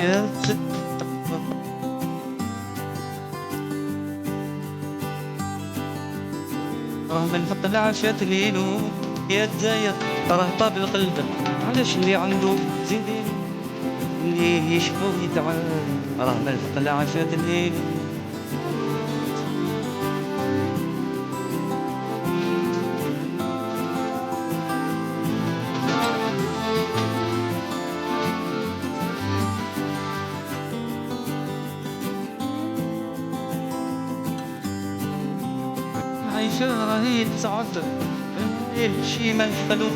يا ست من حط العشاء ليلو يا تزايد راه طاب القلب علاش اللي عنده زيدين اللي يشفو يتعب راه من حط العشاء ليلو عايشة راهي تسعد شي ما يخلو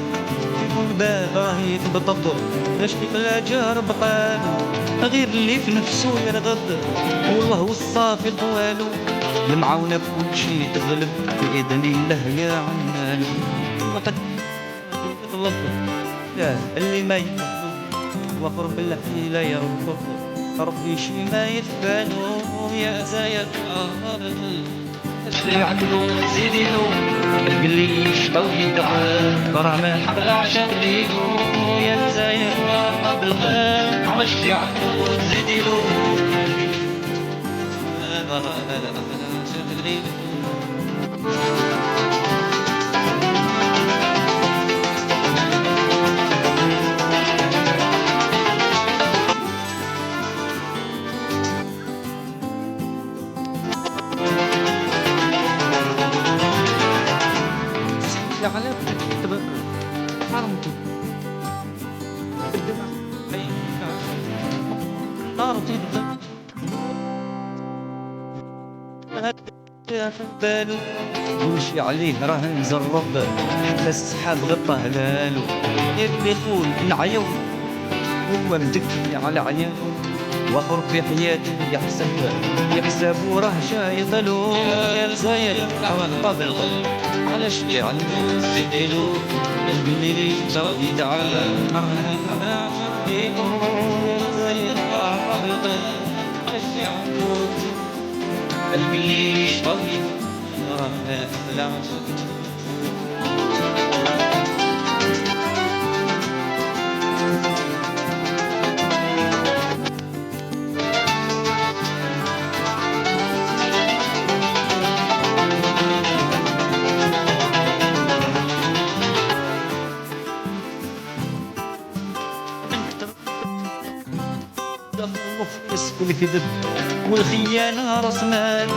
يكون بال راهي تبطل باش لا جار بقالو غير اللي في نفسو يرغد والله والصافي طوالو المعاونة بكل شي تغلب بإذن الله يا عنان وقد يغلط لا اللي ما يفضل وقرب الحيلة يرفض ربي شي ما يثبانو يا زايد اللي عنده زيدينو اللي يشبه يدعى راه ما حمل عشان ليلو يا زايد بالغاب عمش اللي عنده زيدينو عشان ليلو على تبقى حرمتي الدماغ أي نار تبقى يا بالو ومشي عليه راه نزرب حتى السحاب غطى هلالو اللي يقول نعيو هو مدكي على عيالو وخر في حياته يحسب وراه شايطلو يا زايد قبل علاش اللي عنده زيديلو اللي يشرب يتعالى قلبي اللي يشرب النفس والكذب والخيانة راس مال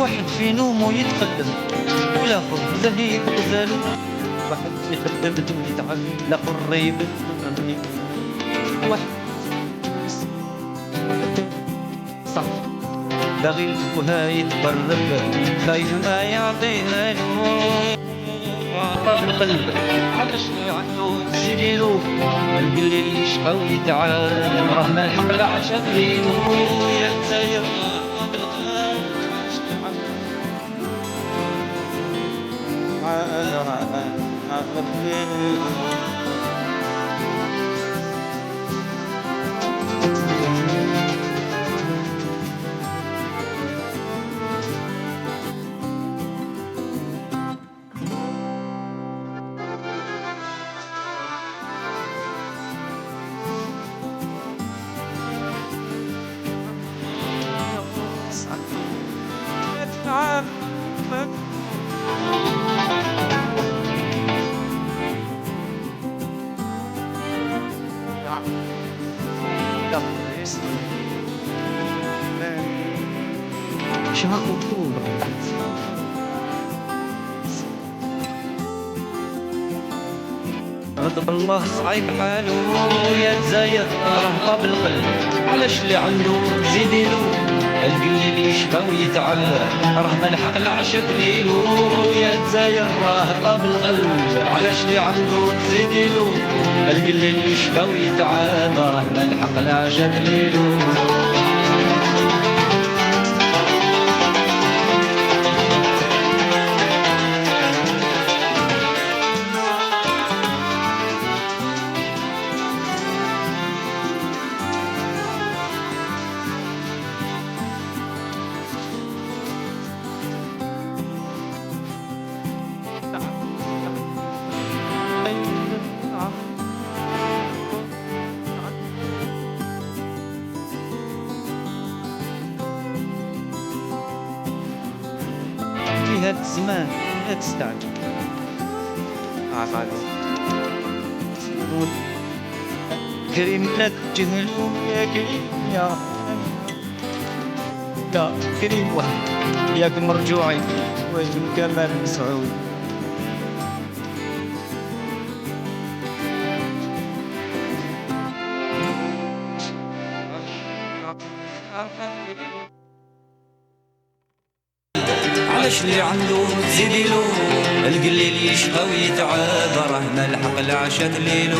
واحد في نومه يتقدم والآخر زهيق وزال واحد يخدم ويتعب الآخر ريب واحد صح باغي وها يتقرب خايف ما يعطيها طاب القلب علاش عنده زيديلو اللي يشقى ويتعب راه ما الحمل عشان ليلو يا تزايد شهر أكتوبر غضب الله صعيب حاله يا تزايد راه طاب القلب علاش اللي عنده زيديلو قلبي اللي يشبه ويتعلى راه ملحق العشق ليلو يا تزايد راه طاب القلب علاش اللي عنده زيديلو قلبي اللي يشبه ويتعلى راه ملحق العشق ليلو هاد الزمان لا تستعجل. عفاك كريم لا تجهلوا يا كريم يا لا كريم واحد ياك مرجوعي وين كمال مسعود. علاش اللي عنده تزيديلو القليل يشقى ويتعب راه ما لحق العشا دليلو.